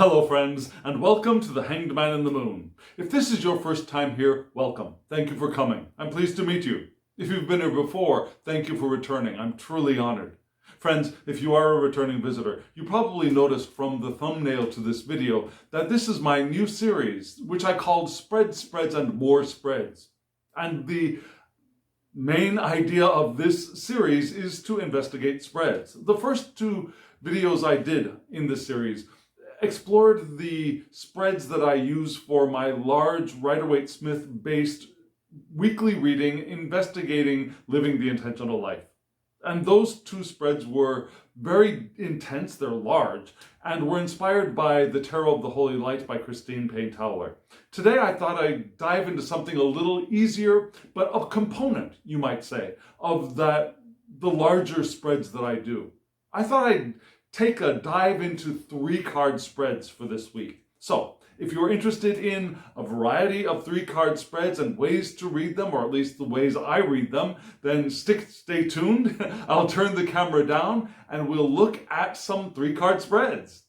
Hello friends, and welcome to the Hanged Man in the Moon. If this is your first time here, welcome. Thank you for coming. I'm pleased to meet you. If you've been here before, thank you for returning. I'm truly honored. Friends, if you are a returning visitor, you probably noticed from the thumbnail to this video that this is my new series, which I called Spreads, Spreads, and More Spreads. And the main idea of this series is to investigate spreads. The first two videos I did in this series explored the spreads that I use for my large Rider-Waite-Smith based weekly reading investigating living the intentional life. And those two spreads were very intense, they're large, and were inspired by the Tarot of the Holy Light by Payne-Towler. Today I thought I'd dive into something a little easier, but a component, you might say, of the larger spreads that I do. I thought I'd take a dive into 3-card spreads for this week. So, if you're interested in a variety of 3-card spreads and ways to read them, or at least the ways I read them, then stay tuned. I'll turn the camera down and we'll look at some 3-card spreads.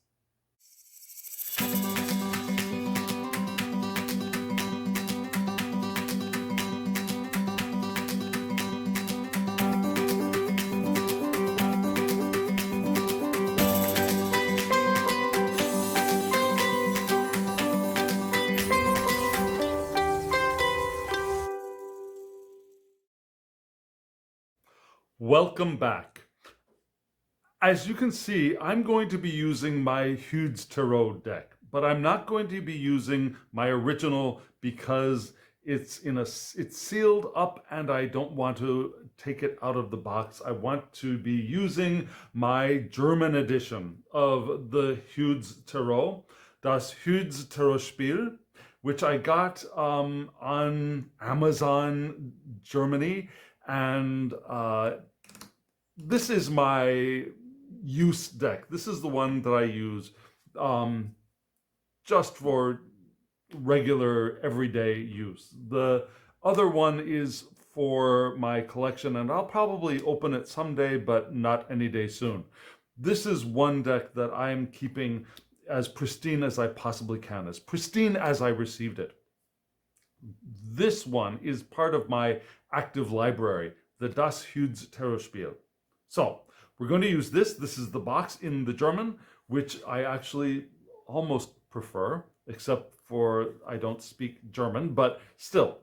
Welcome back. As you can see, I'm going to be using my Hudes Tarot deck, but I'm not going to be using my original because it's sealed up and I don't want to take it out of the box. I want to be using my German edition of the Hudes Tarot, das Hudes Tarot Spiel, which I got on Amazon Germany, and this is my use deck. This is the one that I use just for regular everyday use. The other one is for my collection, and I'll probably open it someday, but not any day soon. This is one deck that I'm keeping as pristine as I possibly can, as pristine as I received it. This one is part of my active library, the Das Hudes Tarot Spiel. So we're going to use this. This is the box in the German, which I actually almost prefer, except for I don't speak German, but still,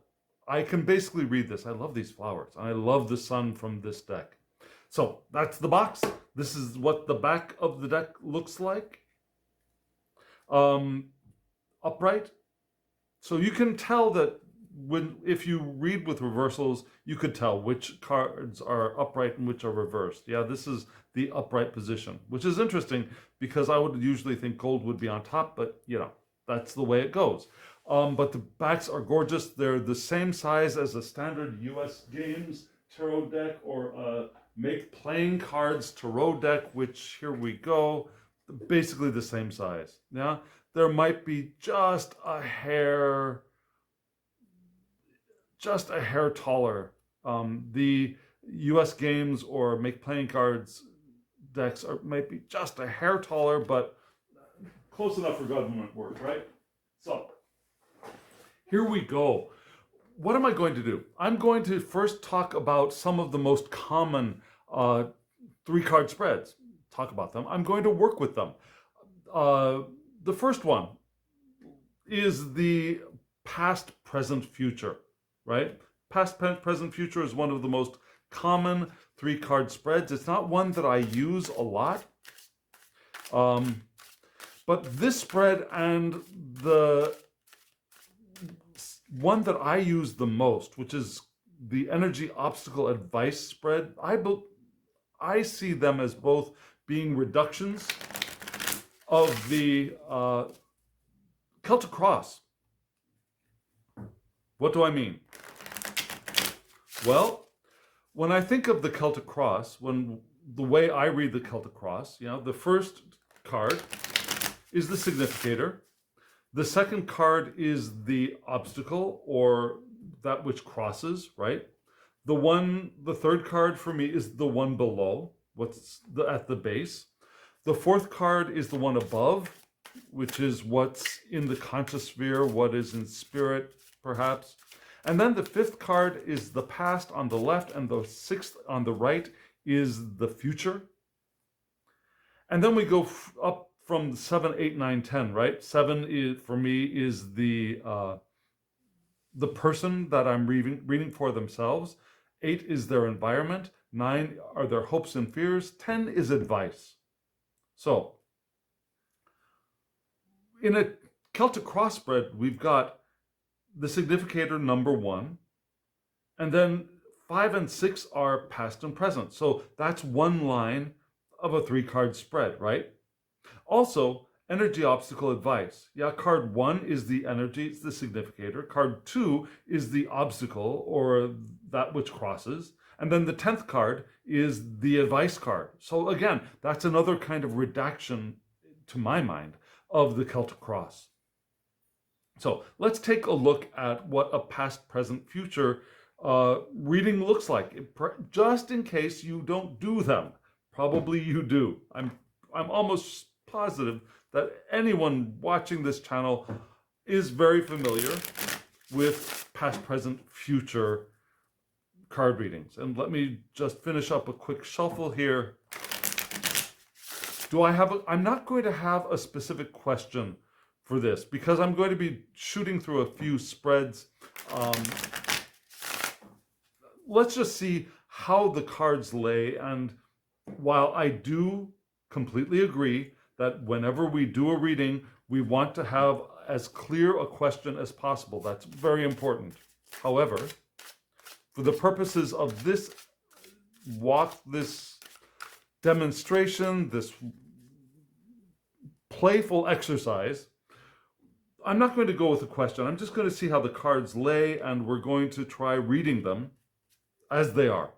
I can basically read this. I love these flowers, and I love the sun from this deck. So that's the box. This is what the back of the deck looks like. Upright. So you can tell that if you read with reversals, you could tell which cards are upright and which are reversed. Yeah, this is the upright position, which is interesting because I would usually think gold would be on top, but you know, that's the way it goes. But the backs are gorgeous. They're the same size as a standard US Games tarot deck or a Make Playing Cards tarot deck, which here we go, basically the same size. Yeah, there might be just a hair taller. The US Games or Make Playing Cards decks might be just a hair taller, but close enough for government work, right? So here we go. What am I going to do? I'm going to first talk about some of the most common 3-card spreads. Talk about them. I'm going to work with them. The first one is the past, present, future. Right? Past, present, future is one of the most common 3-card spreads. It's not one that I use a lot. But this spread and the one that I use the most, which is the Energy Obstacle Advice spread, I see them as both being reductions of the Celtic Cross. What do I mean? Well, when I think of the Celtic Cross, the way I read the Celtic Cross, you know, the first card is the significator. The second card is the obstacle, or that which crosses, right? The third card for me is the one below, at the base. The fourth card is the one above, which is what's in the conscious sphere, what is in spirit, perhaps. And then the fifth card is the past on the left, and the sixth on the right is the future. And then we go up from 7, 8, 9, 10, right? 7 is, for me, is the person that I'm reading for themselves. 8 is their environment. 9 are their hopes and fears. 10 is advice. So, in a Celtic cross spread, we've got the significator number 1, and then 5 and 6 are past and present. So that's one line of a 3-card spread, right? Also, energy obstacle advice. Yeah, card 1 is the energy, it's the significator. Card 2 is the obstacle, or that which crosses. And then the 10th card is the advice card. So again, that's another kind of redaction, to my mind, of the Celtic cross. So let's take a look at what a past, present, future reading looks like, just in case you don't do them. Probably you do. I'm almost positive that anyone watching this channel is very familiar with past, present, future card readings. And let me just finish up a quick shuffle here. I'm not going to have a specific question for this because I'm going to be shooting through a few spreads. Let's just see how the cards lay. And while I do completely agree that whenever we do a reading, we want to have as clear a question as possible. That's very important. However, for the purposes of this walk, this demonstration, this playful exercise, I'm not going to go with a question. I'm just going to see how the cards lay, and we're going to try reading them as they are,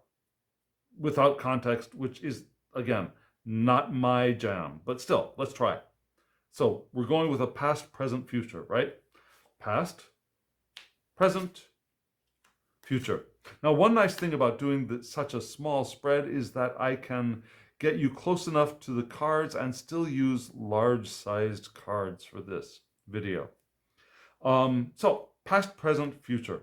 without context, which is, again, not my jam. But still, let's try. So we're going with a past, present, future, right? Past, present, future. Now, one nice thing about doing such a small spread is that I can get you close enough to the cards and still use large-sized cards for this video. So, past, present, future.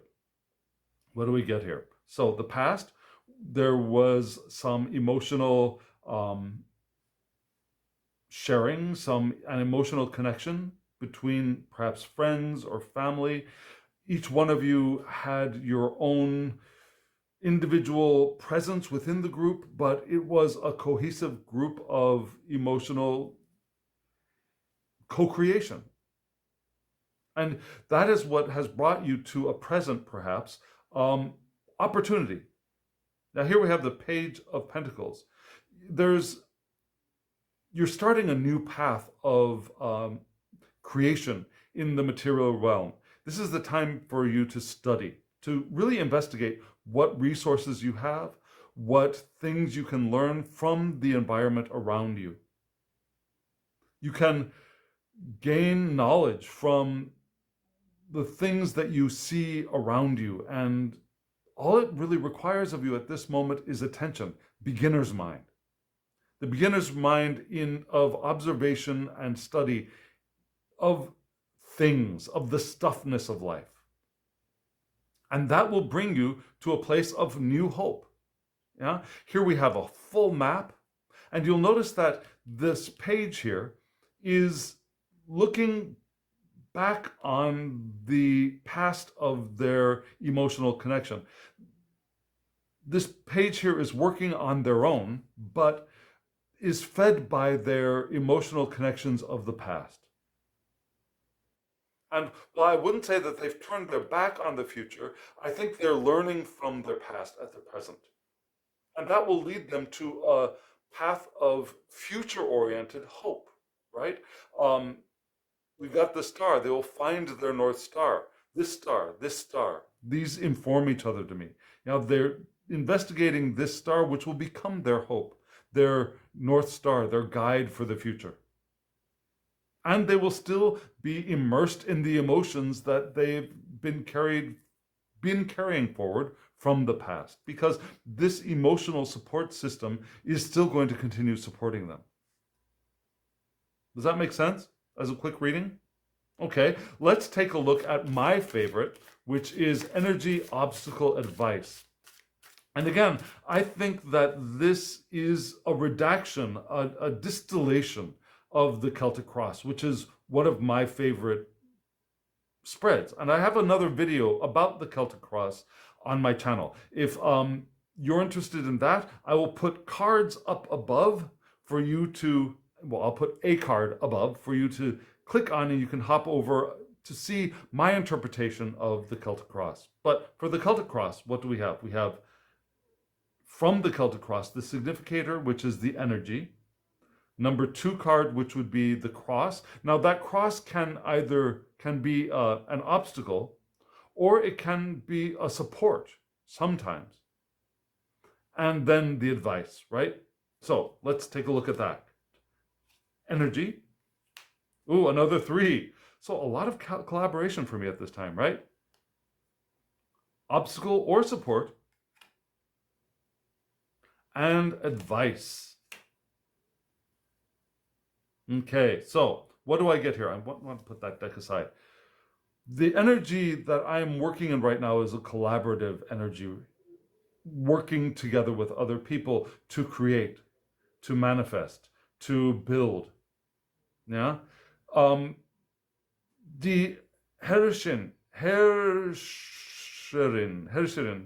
What do we get here? So, the past, there was some emotional sharing, an emotional connection between perhaps friends or family. Each one of you had your own individual presence within the group, but it was a cohesive group of emotional co-creation. And that is what has brought you to a present, perhaps, opportunity. Now here we have the Page of Pentacles. You're starting a new path of creation in the material realm. This is the time for you to study, to really investigate what resources you have, what things you can learn from the environment around you. You can gain knowledge from the things that you see around you, and all it really requires of you at this moment is attention, beginner's mind. The beginner's mind of observation and study of things, of the stuffness of life. And that will bring you to a place of new hope. Yeah? Here we have a full map, and you'll notice that this page here is looking back on the past of their emotional connection. This page here is working on their own, but is fed by their emotional connections of the past. And while I wouldn't say that they've turned their back on the future, I think they're learning from their past at the present. And that will lead them to a path of future-oriented hope, right? We've got the star. They will find their North Star. This star, this star. These inform each other to me. Now they're investigating this star, which will become their hope, their North Star, their guide for the future. And they will still be immersed in the emotions that they've been carrying forward from the past, because this emotional support system is still going to continue supporting them. Does that make sense? as a quick reading? Okay, let's take a look at my favorite, which is Energy Obstacle Advice. And again, I think that this is a redaction, a distillation of the Celtic Cross, which is one of my favorite spreads. And I have another video about the Celtic Cross on my channel. If you're interested in that, I will put cards up above for you to, well, I'll put a card above for you to click on, and you can hop over to see my interpretation of the Celtic Cross. But for the Celtic Cross, what do we have? We have from the Celtic Cross, the significator, which is the energy. Number 2 card, which would be the cross. Now that cross can be an obstacle, or it can be a support sometimes. And then the advice, right? So let's take a look at that. Energy. Ooh, another 3. So a lot of collaboration for me at this time, right? Obstacle or support. And advice. Okay, so what do I get here? I want to put that deck aside. The energy that I'm working in right now is a collaborative energy, working together with other people to create, to manifest, to build. Yeah. The Herrscherin,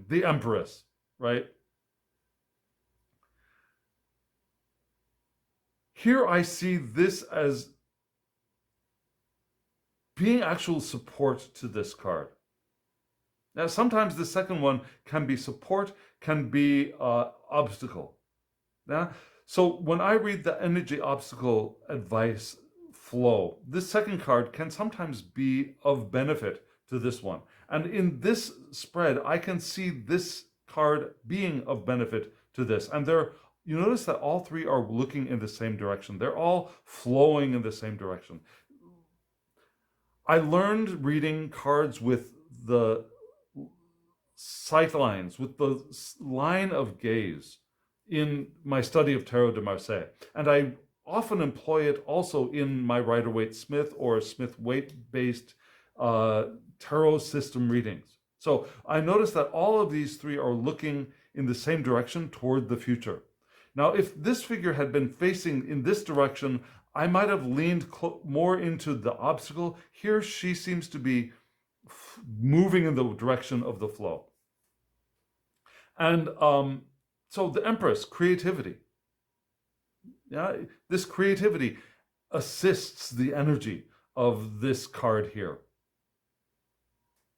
the Empress, right? Here I see this as being actual support to this card. Now, sometimes the second one can be support, can be obstacle. Yeah? So when I read the energy obstacle advice flow, this second card can sometimes be of benefit to this one. And in this spread, I can see this card being of benefit to this. And you notice that all 3 are looking in the same direction. They're all flowing in the same direction. I learned reading cards with the sight lines, with the line of gaze in my study of Tarot de Marseille. And I often employ it also in my Rider-Waite-Smith or Smith-Waite based tarot system readings. So I noticed that all of these 3 are looking in the same direction toward the future. Now, if this figure had been facing in this direction, I might have leaned more into the obstacle. Here, she seems to be moving in the direction of the flow. And so the Empress, creativity. Yeah, this creativity assists the energy of this card here.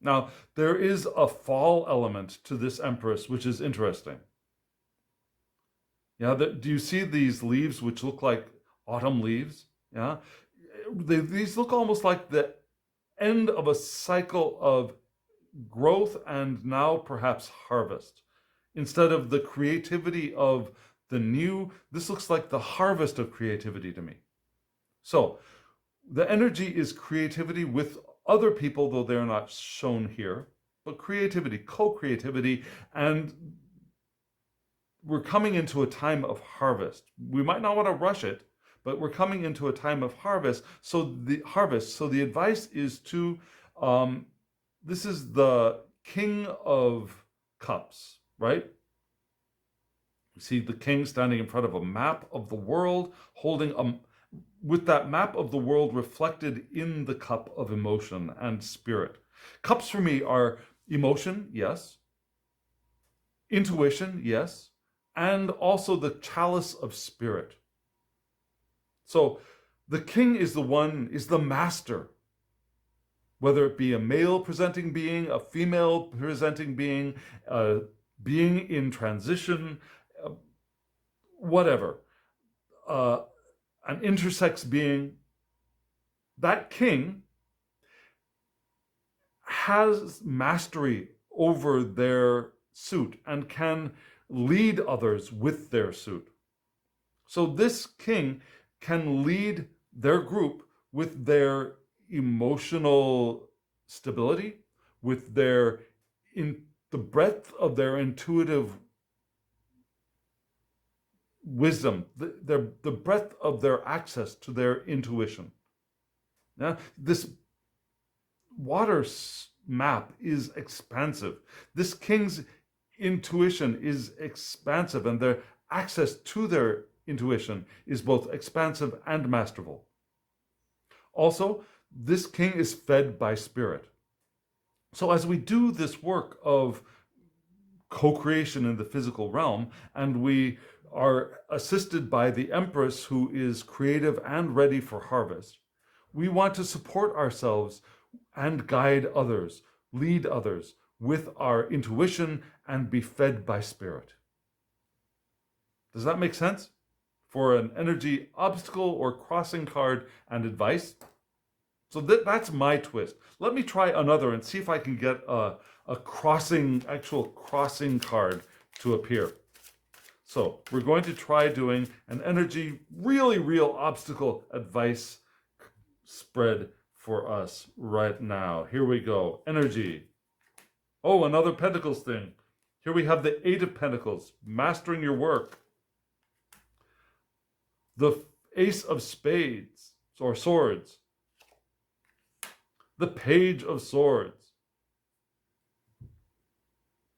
Now, there is a fall element to this Empress, which is interesting. Yeah, do you see these leaves which look like autumn leaves? Yeah, these look almost like the end of a cycle of growth and now perhaps harvest. Instead of the creativity of the new, this looks like the harvest of creativity to me. So the energy is creativity with other people, though they're not shown here, but creativity, co-creativity, and we're coming into a time of harvest. We might not want to rush it, but we're coming into a time of harvest. So the advice is to, this is the King of Cups, right? You see the king standing in front of a map of the world, holding with that map of the world reflected in the cup of emotion and spirit. Cups for me are emotion, yes. Intuition, yes. And also the chalice of spirit. So the king is the master. Whether it be a male presenting being, a female presenting being, being in transition, whatever, an intersex being, that king has mastery over their suit and can lead others with their suit. So this king can lead their group with their emotional stability, with the breadth of their intuitive wisdom, the breadth of their access to their intuition. Yeah? This water map is expansive. This king's intuition is expansive, and their access to their intuition is both expansive and masterful. Also, this king is fed by spirit. So as we do this work of co-creation in the physical realm, and we are assisted by the Empress, who is creative and ready for harvest, we want to support ourselves and guide others, lead others with our intuition and be fed by spirit. Does that make sense? For an energy obstacle or crossing card and advice. So that's my twist. Let me try another and see if I can get a actual crossing card to appear. So we're going to try doing an energy, really real obstacle advice spread for us right now. Here we go. Energy. Oh, another Pentacles thing. Here we have the Eight of Pentacles, mastering your work. The Ace of Spades, or Swords. The Page of Swords.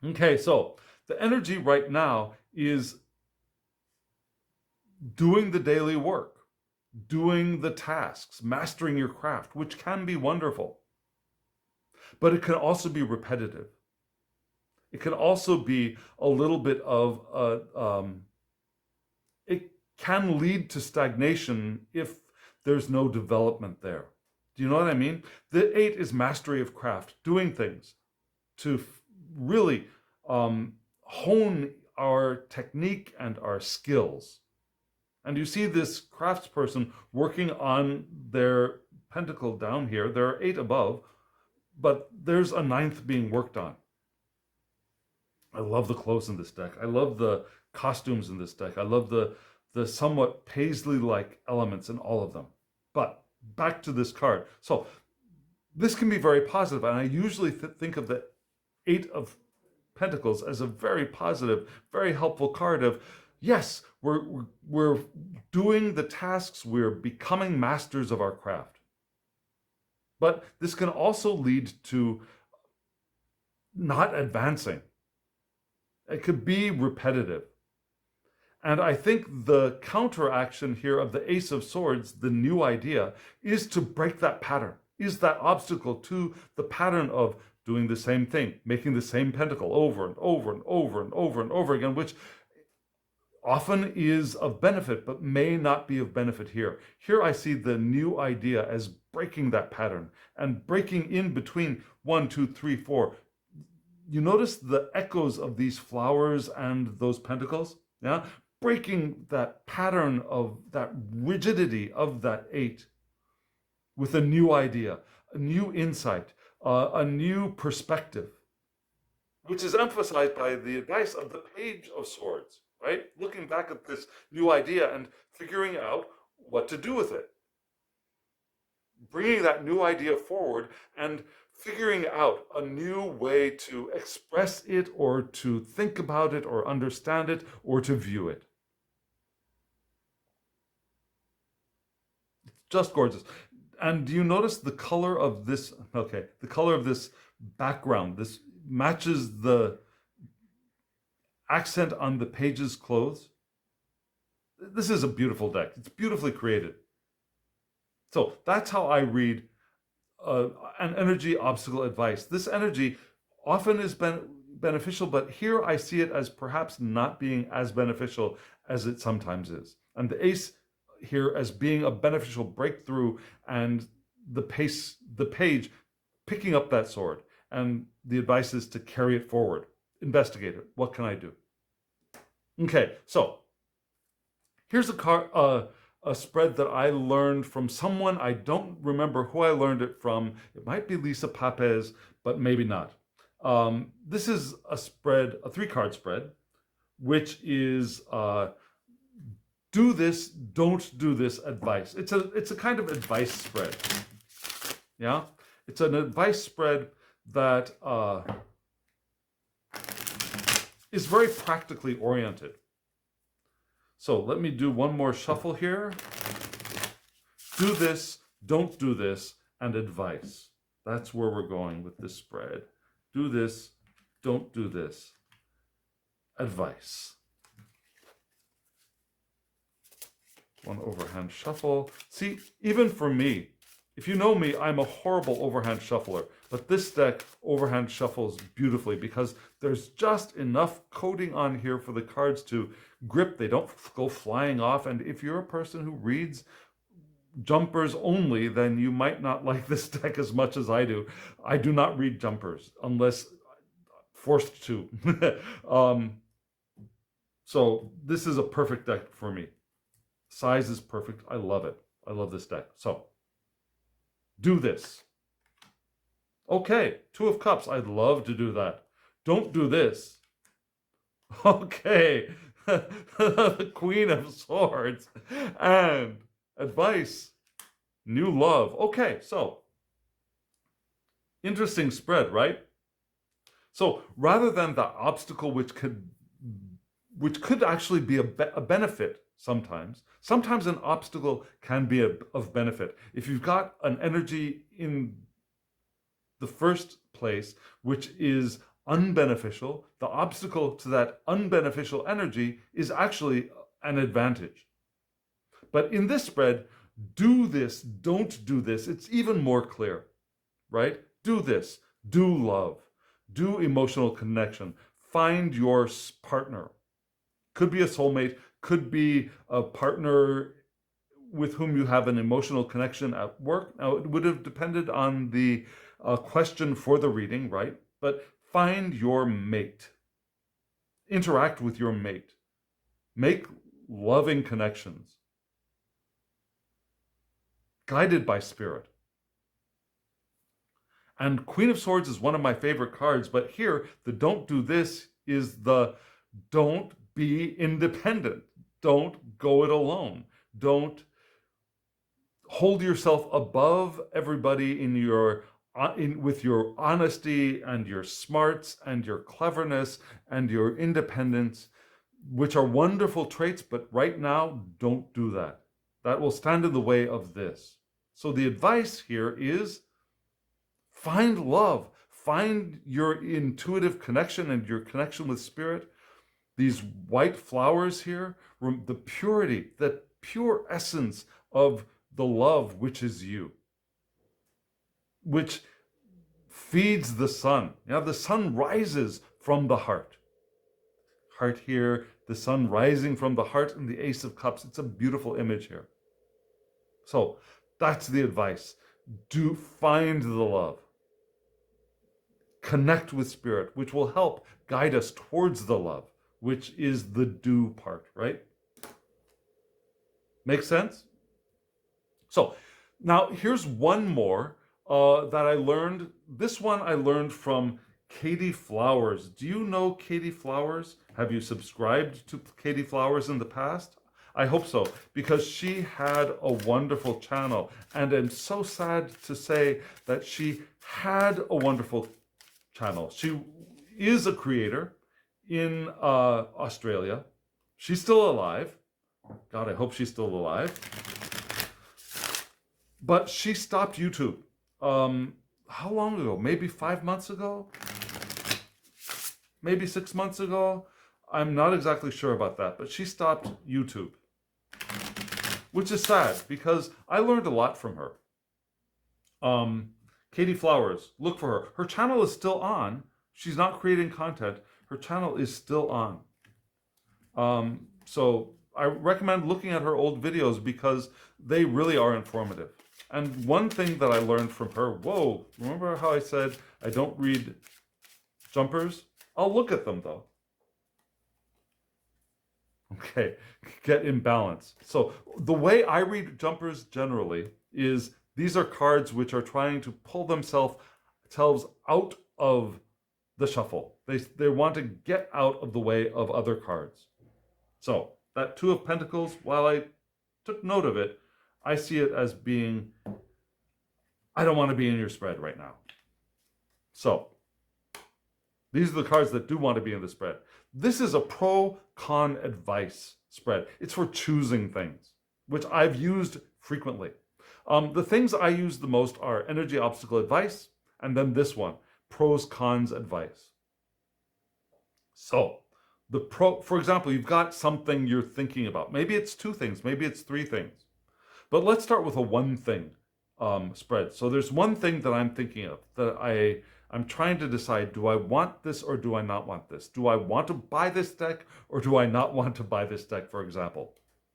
Okay, so the energy right now is doing the daily work, doing the tasks, mastering your craft, which can be wonderful. But it can also be repetitive. It can also be a little bit of it can lead to stagnation if there's no development there. Do you know what I mean? The Eight is mastery of craft, doing things to really hone our technique and our skills. And you see this craftsperson working on their pentacle down here. There are 8 above, but there's a 9th being worked on. I love the clothes in this deck. I love the costumes in this deck. I love the somewhat paisley-like elements in all of them. But back to this card. So this can be very positive, and I usually think of the 8 of Pentacles as a very positive, very helpful card of, yes, we're doing the tasks, we're becoming masters of our craft. But this can also lead to not advancing. It could be repetitive. And I think the counteraction here of the Ace of Swords, the new idea, is to break that pattern, is that obstacle to the pattern of doing the same thing, making the same pentacle over and over and over and over and over again, which often is of benefit, but may not be of benefit here. Here I see the new idea as breaking that pattern and breaking in between 1, 2, 3, 4. You notice the echoes of these flowers and those pentacles? Yeah? Breaking that pattern of that rigidity of that 8 with a new idea, a new insight, a new perspective, which is emphasized by the advice of the Page of Swords, right? Looking back at this new idea and figuring out what to do with it. Bringing that new idea forward and figuring out a new way to express it or to think about it or understand it or to view it. It's just gorgeous. And do you notice the color of this? Okay, the color of this background. This matches the accent on the page's clothes. This is a beautiful deck. It's beautifully created. So that's how I read an energy obstacle advice. This energy often is beneficial, but here I see it as perhaps not being as beneficial as it sometimes is. And the Ace here as being a beneficial breakthrough, and the Page picking up that sword. And the advice is to carry it forward. Investigate it. What can I do? Okay, so here's a spread that I learned from someone. I don't remember who I learned it from. It might be Lisa Papez, but maybe not. This is a spread, a 3-card spread, which is do this, don't do this advice. It's a kind of advice spread. Yeah, it's an advice spread that is very practically oriented. So let me do one more shuffle here. Do this, don't do this, and advice. That's where we're going with this spread. Do this, don't do this. Advice. One overhand shuffle. See, even for me, if you know me, I'm a horrible overhand shuffler. But this deck overhand shuffles beautifully because there's just enough coating on here for the cards to grip. They don't go flying off. And if you're a person who reads jumpers only, then you might not like this deck as much as I do. I do not read jumpers unless forced to. So this is a perfect deck for me. Size is perfect. I love it. I love this deck. So do this. Okay, Two of Cups. I'd love to do that. Don't do this. Okay, the Queen of Swords. And advice, new love. Okay, so interesting spread, right? So rather than the obstacle, which could actually be a benefit sometimes an obstacle can be of benefit. If you've got an energy in the first place which is unbeneficial, the obstacle to that unbeneficial energy is actually an advantage. But in this spread, do this, don't do this, it's even more clear, right? Do this, do love, do emotional connection, find your partner. Could be a soulmate, could be a partner with whom you have an emotional connection at work. Now, it would have depended on the question for the reading, right? But find your mate. Interact with your mate. Make loving connections. Guided by spirit. And Queen of Swords is one of my favorite cards, but here, the don't do this is the don't be independent. Don't go it alone. Don't hold yourself above everybody with your honesty and your smarts and your cleverness and your independence, which are wonderful traits, but right now, don't do that. That will stand in the way of this. So the advice here is find love, find your intuitive connection and your connection with spirit. These white flowers here, the purity, the pure essence of the love which is you, which feeds the sun. Now the sun rises from the heart. Heart here, the sun rising from the heart, and the Ace of Cups. It's a beautiful image here. So that's the advice. Do find the love. Connect with spirit, which will help guide us towards the love, which is the do part, right? Make sense? So now here's one more that I learned. This one I learned from Katie Flowers. Do you know Katie Flowers? Have you subscribed to Katie Flowers in the past? I hope so, because she had a wonderful channel, and I'm so sad to say that she had a wonderful channel. She is a creator in Australia. She's still alive. God, I hope she's still alive. But she stopped YouTube. How long ago? Maybe 5 months ago? Maybe 6 months ago? I'm not exactly sure about that, but she stopped YouTube. Which is sad, because I learned a lot from her. Katie Flowers, look for her. Her channel is still on. She's not creating content. Her channel is still on. So I recommend looking at her old videos because they really are informative. And one thing that I learned from her, whoa, remember how I said I don't read jumpers? I'll look at them though. Okay, get in balance. So the way I read jumpers generally is these are cards which are trying to pull themselves out of the shuffle. They want to get out of the way of other cards. So that Two of Pentacles, while I took note of it, I see it as being, I don't want to be in your spread right now. So these are the cards that do want to be in the spread. This is a pro-con advice spread. It's for choosing things, which I've used frequently. The things I use the most are energy obstacle advice, and then this one, pros cons advice. So, for example, you've got something you're thinking about. Maybe it's two things, maybe it's three things. But let's start with a one thing spread. So there's one thing that I'm thinking of that I'm trying to decide, do I want this or do I not want this? Do I want to buy this deck or do I not want to buy this deck, for example?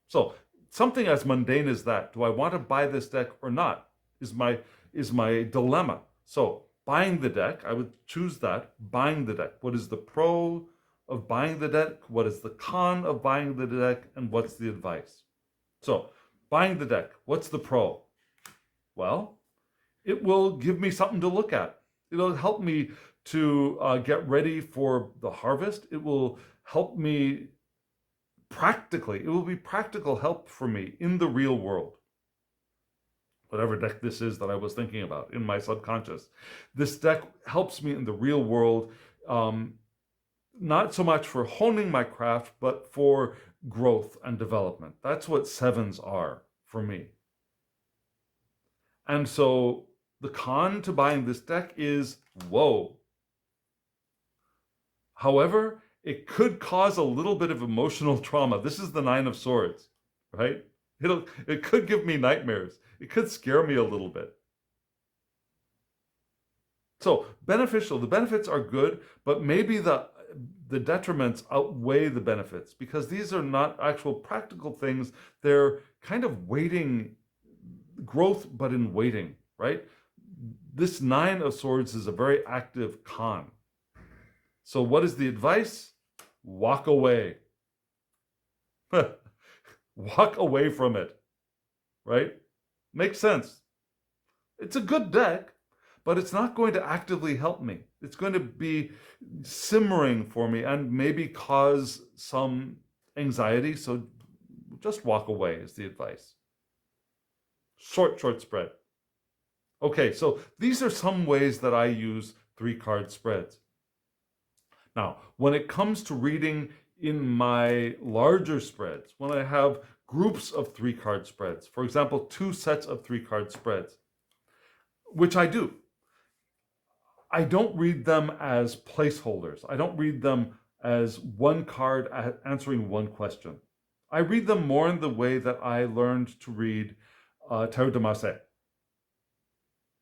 So something as mundane as that, do I want to buy this deck or not, is my dilemma. So buying the deck, I would choose that, buying the deck. What is the pro of buying the deck? What is the con of buying the deck? And what's the advice? So buying the deck, what's the pro? Well, it will give me something to look at. It'll help me to get ready for the harvest. It will help me practically. It will be practical help for me in the real world. Whatever deck this is that I was thinking about in my subconscious. This deck helps me in the real world, not so much for honing my craft, but for growth and development. That's what sevens are for me. And so the con to buying this deck is, whoa. However, it could cause a little bit of emotional trauma. This is the Nine of Swords, right? It could give me nightmares. It could scare me a little bit. So beneficial, the benefits are good, but maybe the detriments outweigh the benefits because these are not actual practical things. They're kind of waiting, growth, but in waiting, right? This Nine of Swords is a very active con. So what is the advice? Walk away. Walk away from it, right? Makes sense. It's a good deck, but it's not going to actively help me. It's going to be simmering for me and maybe cause some anxiety. So just walk away is the advice. Short spread. Okay, so these are some ways that I use 3-card spreads. Now, when it comes to reading in my larger spreads, when I have groups of 3-card spreads, for example, 2 sets of 3-card spreads, which I do, I don't read them as placeholders. I don't read them as one card answering one question. I read them more in the way that I learned to read Tarot de Marseille.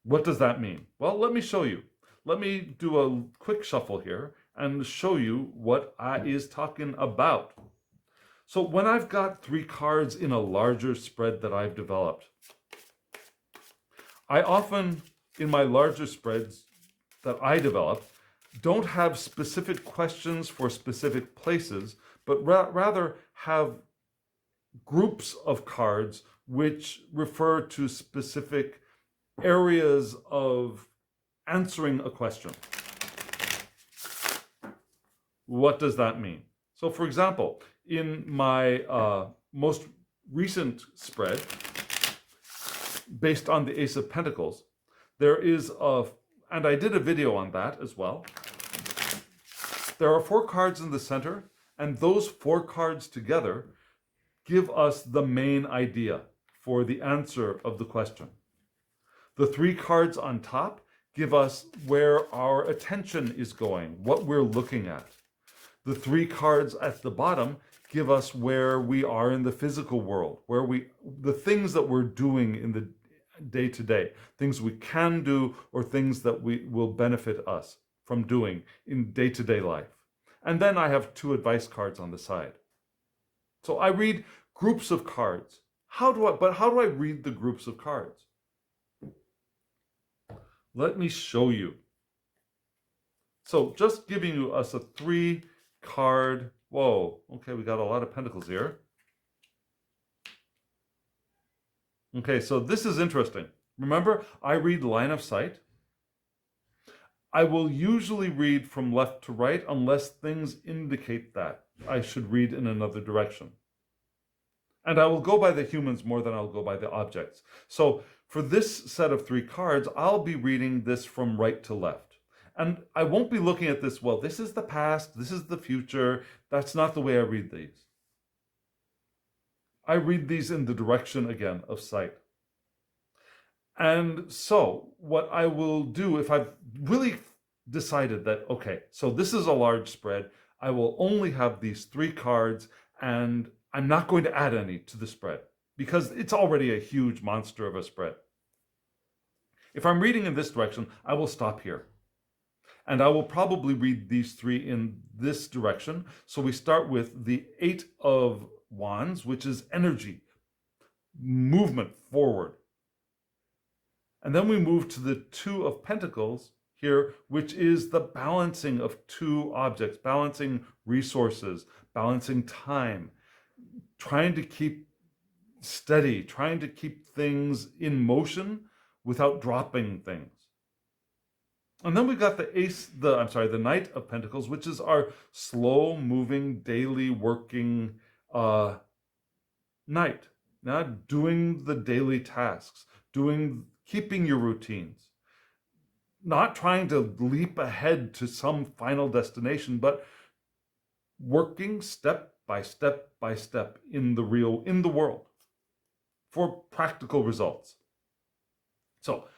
What does that mean? Well, let me show you. Let me do a quick shuffle here and show you what I is talking about. So when I've got 3 cards in a larger spread that I've developed, I often, in my larger spreads that I develop, don't have specific questions for specific places, but rather have groups of cards which refer to specific areas of answering a question. What does that mean? So for example, in my most recent spread, based on the Ace of Pentacles, there is and I did a video on that as well. There are 4 cards in the center, and those 4 cards together give us the main idea for the answer of the question. The 3 cards on top give us where our attention is going, what we're looking at. The 3 cards at the bottom give us where we are in the physical world, the things that we're doing in the day-to-day, things we can do or things that will benefit us from doing in day-to-day life. And then I have 2 advice cards on the side. So I read groups of cards. How do I read the groups of cards? Let me show you. So just giving us a 3-card, whoa, okay, we got a lot of pentacles here. Okay, so this is interesting. Remember, I read line of sight. I will usually read from left to right unless things indicate that I should read in another direction. And I will go by the humans more than I'll go by the objects. So for this set of 3 cards, I'll be reading this from right to left. And I won't be looking at this, well, this is the past, this is the future. That's not the way I read these. I read these in the direction, again, of sight. And so what I will do, if I've really decided that, okay, so this is a large spread, I will only have these 3 cards, and I'm not going to add any to the spread because it's already a huge monster of a spread. If I'm reading in this direction, I will stop here. And I will probably read these 3 in this direction. So we start with the 8 of Wands, which is energy, movement forward. And then we move to the 2 of Pentacles here, which is the balancing of 2 objects, balancing resources, balancing time, trying to keep steady, trying to keep things in motion without dropping things. And then we've got the Knight of Pentacles, which is our slow-moving, daily working knight. Now, doing the daily tasks, keeping your routines, not trying to leap ahead to some final destination, but working step by step by step in the world for practical results. So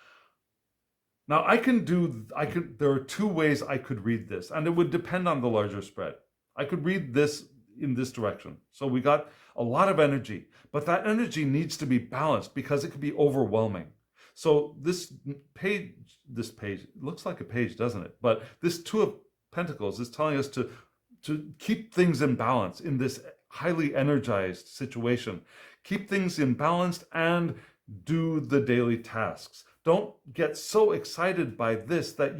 now there are 2 ways I could read this, and it would depend on the larger spread. I could read this in this direction. So we got a lot of energy, but that energy needs to be balanced because it could be overwhelming. So this page looks like a page, doesn't it? But this 2 of Pentacles is telling us to keep things in balance in this highly energized situation. Keep things in balance and do the daily tasks. Don't get so excited by this that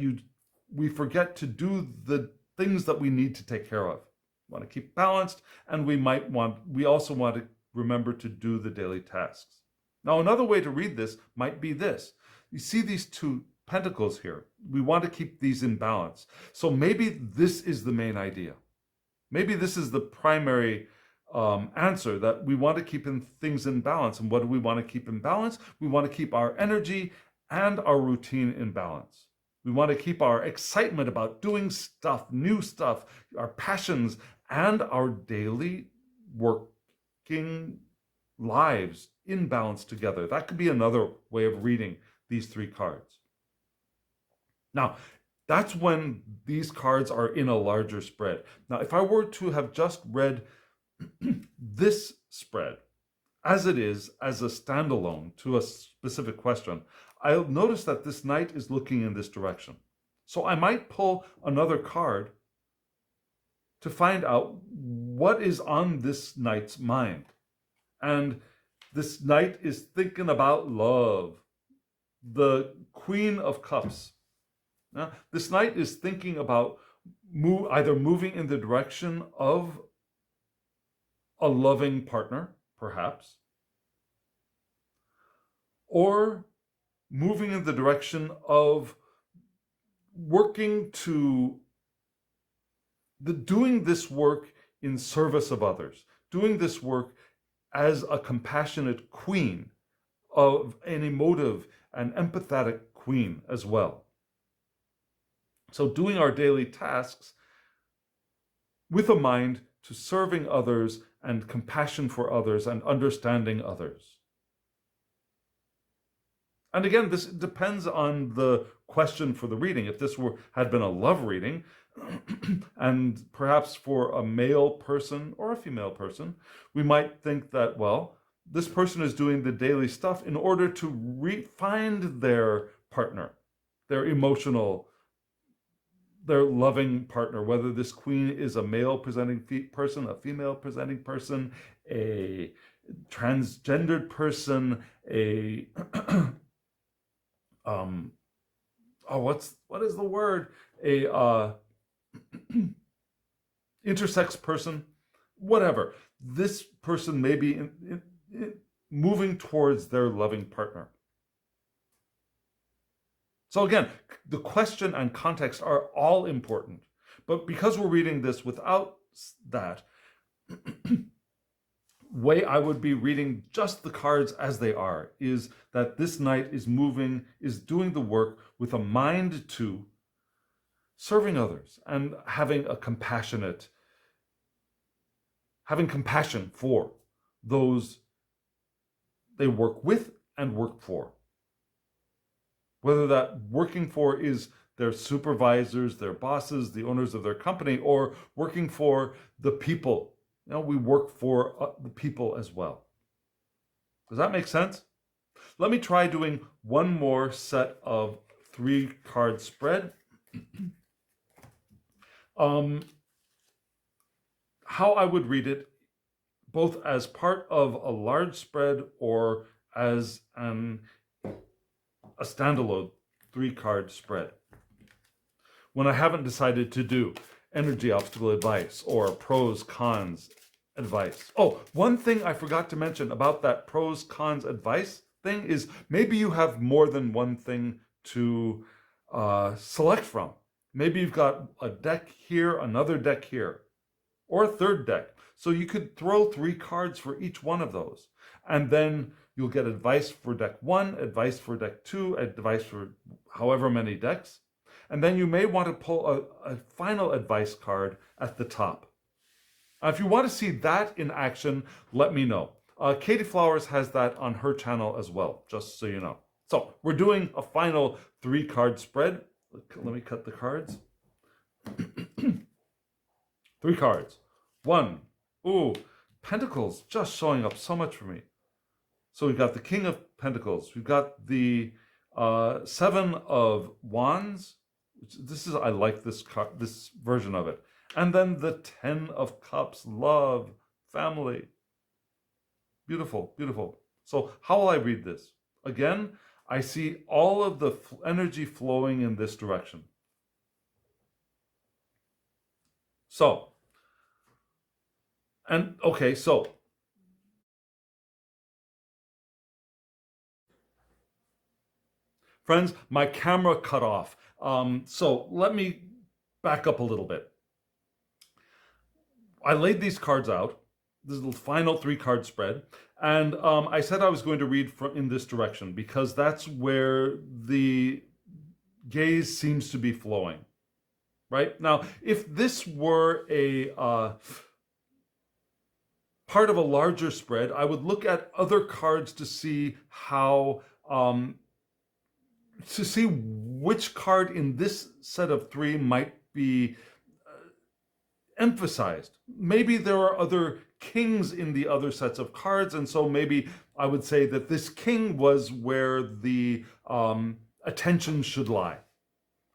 we forget to do the things that we need to take care of. We want to keep balanced, and we also want to remember to do the daily tasks. Now, another way to read this might be this. You see these 2 pentacles here. We want to keep these in balance. So maybe this is the main idea. Maybe this is the primary answer, that we want to keep things in balance. And what do we want to keep in balance? We want to keep our energy and our routine in balance. We want to keep our excitement about doing stuff, new stuff, our passions, and our daily working lives in balance together. That could be another way of reading these 3 cards. Now, that's when these cards are in a larger spread. Now, if I were to have just read this spread as it is, as a standalone to a specific question, I'll notice that this knight is looking in this direction. So I might pull another card to find out what is on this knight's mind. And this knight is thinking about love, the Queen of Cups. Now, this knight is thinking about either moving in the direction of a loving partner, perhaps, or moving in the direction of doing this work in service of others, doing this work as a compassionate queen, of an emotive and empathetic queen as well. So doing our daily tasks with a mind to serving others and compassion for others and understanding others. And again, this depends on the question for the reading. If this had been a love reading, and perhaps for a male person or a female person, we might think that, well, this person is doing the daily stuff in order to find their partner, their loving partner, whether this queen is a male presenting person, a female presenting person, a transgendered person, a what is the word? A intersex person, whatever. This person may be moving towards their loving partner. So again, the question and context are all important. But because we're reading this without that, way I would be reading just the cards as they are, is that this knight is doing the work with a mind to serving others and having compassion for those they work with and work for. Whether that working for is their supervisors, their bosses, the owners of their company, or working for the people. We work for the people as well. Does that make sense? Let me try doing one more set of 3-card spread. How I would read it, both as part of a large spread or as a standalone 3-card spread. When I haven't decided to do energy obstacle advice or pros, cons advice. Oh, one thing I forgot to mention about that pros, cons advice thing is maybe you have more than one thing to select from. Maybe you've got a deck here, another deck here, or a third deck. So you could throw 3 cards for each one of those. And then you'll get advice for deck 1, advice for deck 2, advice for however many decks. And then you may want to pull a final advice card at the top. If you want to see that in action, let me know. Katie Flowers has that on her channel as well, just so you know. So we're doing a final 3-card spread. Let me cut the cards. 3 cards. 1. Ooh, Pentacles just showing up so much for me. So we've got the King of Pentacles. We've got the 7 of Wands. I like this version of it. And then the 10 of Cups. Love, family. Beautiful, beautiful. So how will I read this? Again, I see all of the energy flowing in this direction. So, friends, my camera cut off. So let me back up a little bit. I laid these cards out. This is the final 3-card spread. And I said I was going to read in this direction because that's where the gaze seems to be flowing. Right? Now, if this were a part of a larger spread, I would look at other cards to see how, to see which card in this set of 3 might be emphasized. Maybe there are other kings in the other sets of cards, and so maybe I would say that this king was where the attention should lie.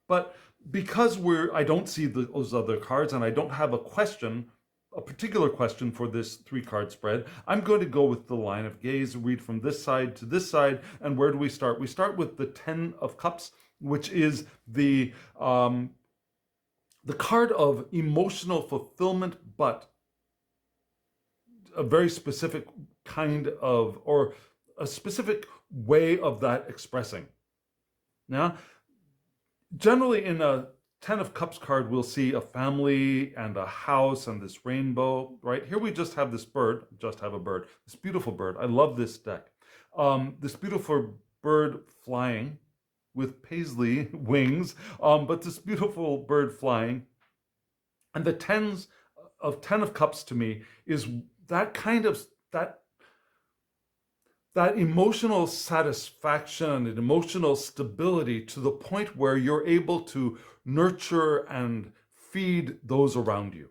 But because I don't see those other cards, and I don't have a particular question for this 3-card spread, I'm going to go with the line of gaze, read from this side to this side. And where do we start? We start with the 10 of Cups, which is the card of emotional fulfillment, but a very specific kind of, or a specific way of that expressing. Now, generally in a 10 of Cups card, we'll see a family and a house and this rainbow, right? Here we just have this bird, this beautiful bird. I love this deck. This beautiful bird flying with paisley wings, but this beautiful bird flying. And the 10 of Cups to me is that kind of, that emotional satisfaction and emotional stability to the point where you're able to nurture and feed those around you.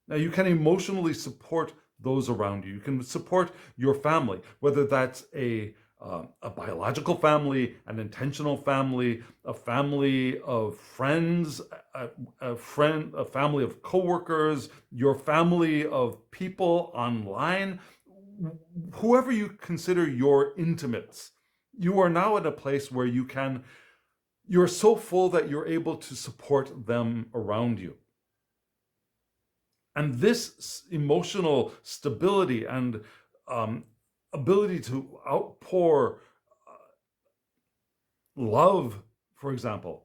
Now, you can emotionally support those around you. You can support your family, whether that's a biological family, an intentional family, a family of friends, a family of coworkers, your family of people online, whoever you consider your intimates. You are now at a place where you're so full that you're able to support them around you. And this emotional stability and ability to outpour love, for example,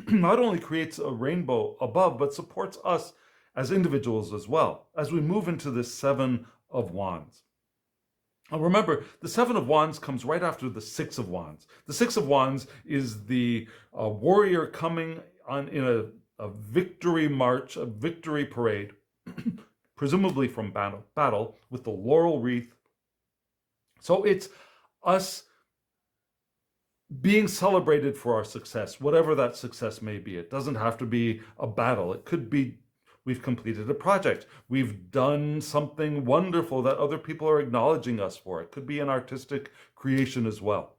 not only creates a rainbow above, but supports us as individuals as well, as we move into this 7 of Wands. Now remember, the 7 of Wands comes right after the 6 of Wands. The 6 of Wands is the warrior coming in a victory march, a victory parade, presumably from battle, with the laurel wreath. So it's us being celebrated for our success, whatever that success may be. It doesn't have to be a battle. It could be we've completed a project. We've done something wonderful that other people are acknowledging us for. It could be an artistic creation as well.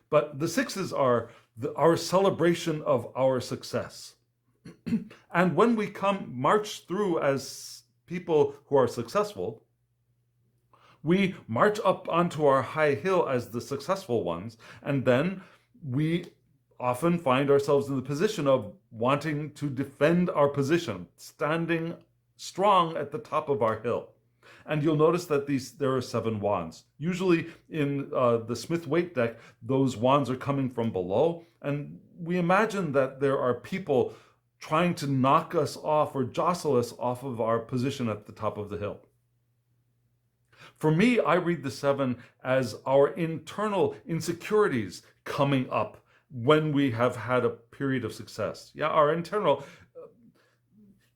But the sixes are our celebration of our success. And when we march through as people who are successful, we march up onto our high hill as the successful ones, and then we often find ourselves in the position of wanting to defend our position, standing strong at the top of our hill. And you'll notice that there are 7 wands. Usually in the Smith-Waite deck, those wands are coming from below, and we imagine that there are people trying to knock us off or jostle us off of our position at the top of the hill. For me, I read the 7 as our internal insecurities coming up when we have had a period of success. Yeah, our internal,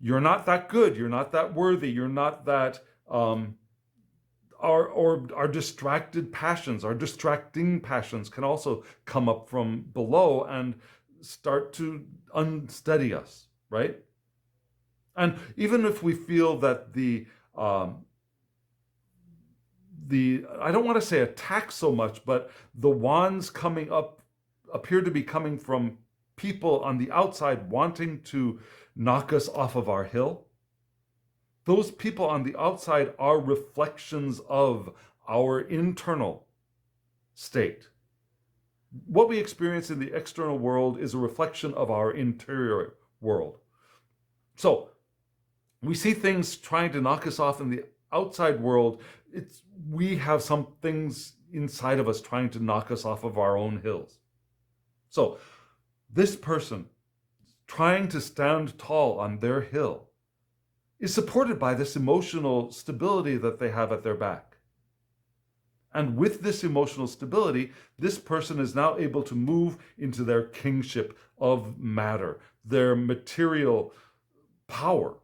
you're not that good, you're not that worthy, you're not that, our distracted passions, our distracting passions can also come up from below and start to unsteady us, right? And even if we feel that I don't want to say attack so much, but the wands coming up appear to be coming from people on the outside wanting to knock us off of our hill. Those people on the outside are reflections of our internal state. What we experience in the external world is a reflection of our interior world. So we see things trying to knock us off in the outside world. We have some things inside of us trying to knock us off of our own hills. So this person trying to stand tall on their hill is supported by this emotional stability that they have at their back. And with this emotional stability, this person is now able to move into their kingship of matter, their material power.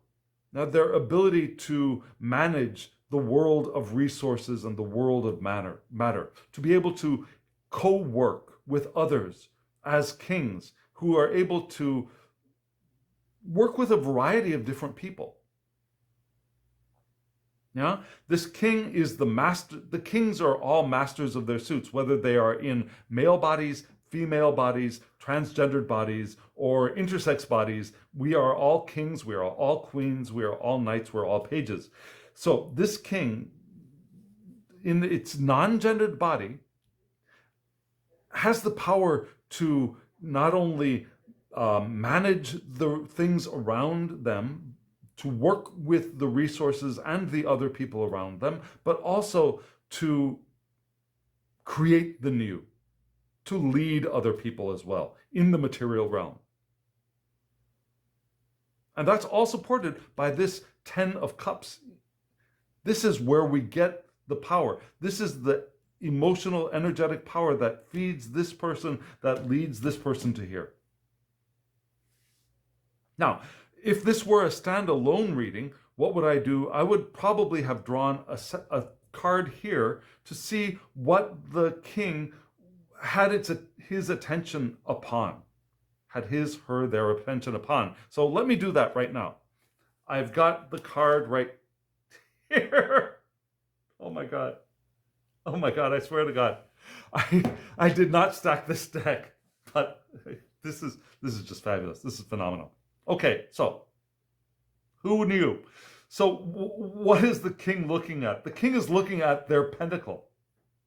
Now, their ability to manage the world of resources and the world of matter, to be able to co-work with others as kings who are able to work with a variety of different people. Yeah, this king is the master. The kings are all masters of their suits, whether they are in male bodies, female bodies, transgendered bodies, or intersex bodies. We are all kings, we are all queens, we are all knights, we're all pages. So this king, in its non-gendered body, has the power to not only manage the things around them, to work with the resources and the other people around them, but also to create the new, to lead other people as well in the material realm. And that's all supported by this 10 of Cups. This is where we get the power. This is the emotional, energetic power that feeds this person, that leads this person to here. Now, if this were a standalone reading, what would I do? I would probably have drawn a card here to see what the king had his attention upon, had his, her, their attention upon. So let me do that right now. I've got the card right here. Oh my God. Oh my God, I swear to God. I did not stack this deck, but this is just fabulous. This is phenomenal. Okay, so who knew? So what is the king looking at? The king is looking at their pentacle,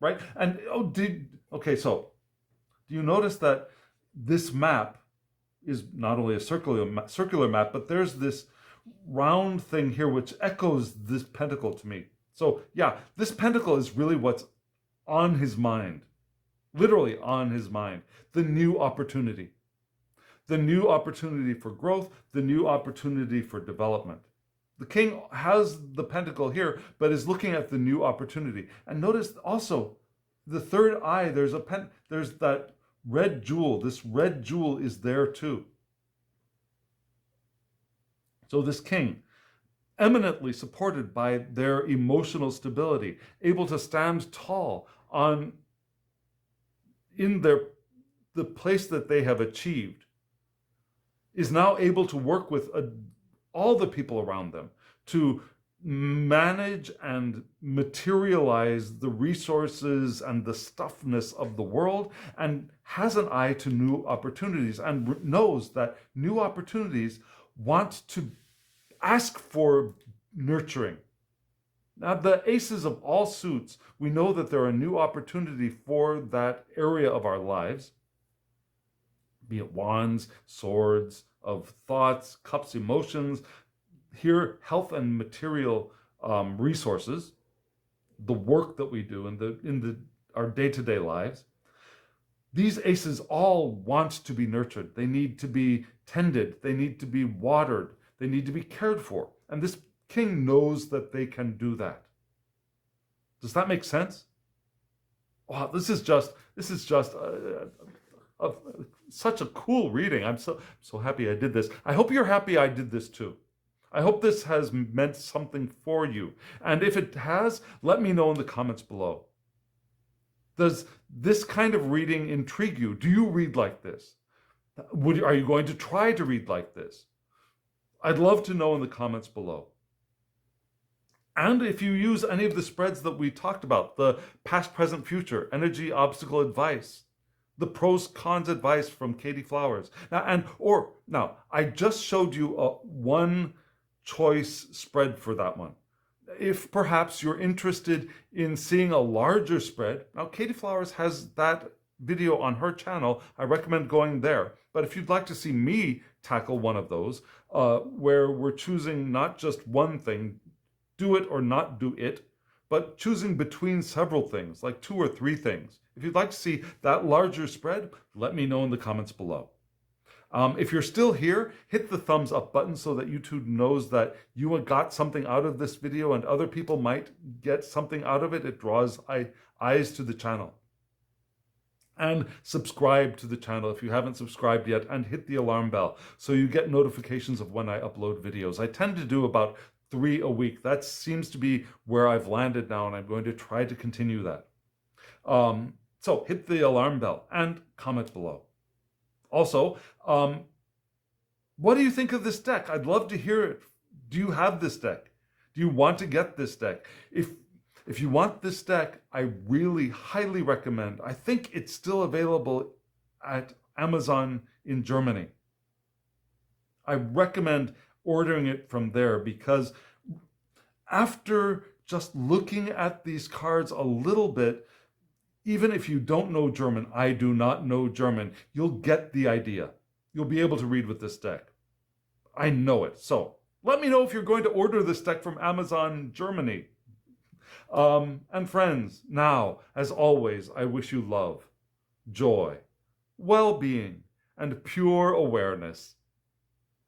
right? And so do you notice that this map is not only a circular map, but there's this round thing here which echoes this pentacle to me. So yeah, this pentacle is really what's on his mind, literally on his mind, the new opportunity. The new opportunity for growth, the new opportunity for development. The king has the pentacle here, but is looking at the new opportunity. And notice also the third eye, there's that red jewel. This red jewel is there too. So this king, eminently supported by their emotional stability, able to stand tall in their the place that they have achieved, is now able to work with all the people around them to manage and materialize the resources and the stuffness of the world, and has an eye to new opportunities, and knows that new opportunities want to ask for nurturing. Now, the aces of all suits, we know that there are new opportunity for that area of our lives, be it wands, swords, of thoughts, cups, emotions, here health and material resources, the work that we do in our day-to-day lives. These aces all want to be nurtured. They need to be tended. They need to be watered. They need to be cared for. And this king knows that they can do that. Does that make sense? Wow, this is just such a cool reading. I'm so happy I did this. I hope you're happy I did this too. I hope this has meant something for you. And if it has, let me know in the comments below. Does this kind of reading intrigue you? Do you read like this? Are you going to try to read like this? I'd love to know in the comments below. And if you use any of the spreads that we talked about, the past, present, future, energy, obstacle, advice, the pros, cons advice from Katie Flowers. Now, I just showed you a one choice spread for that one. If perhaps you're interested in seeing a larger spread, now Katie Flowers has that video on her channel. I recommend going there. But if you'd like to see me tackle one of those, where we're choosing not just one thing, do it or not do it, but choosing between several things, like 2 or 3 things. If you'd like to see that larger spread, let me know in the comments below. If you're still here, hit the thumbs up button so that YouTube knows that you got something out of this video and other people might get something out of it. It draws eyes to the channel. And subscribe to the channel if you haven't subscribed yet, and hit the alarm bell so you get notifications of when I upload videos. I tend to do about 3 a week. That seems to be where I've landed now, and I'm going to try to continue that. So hit the alarm bell and comment below. Also, what do you think of this deck? I'd love to hear it. Do you have this deck? Do you want to get this deck? If you want this deck, I really highly recommend. I think it's still available at Amazon in Germany. I recommend ordering it from there, because after just looking at these cards a little bit, even if you don't know German, I do not know German, you'll get the idea. You'll be able to read with this deck. I know it. So let me know if you're going to order this deck from Amazon Germany. And friends, now, as always, I wish you love, joy, well-being, and pure awareness.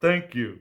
Thank you.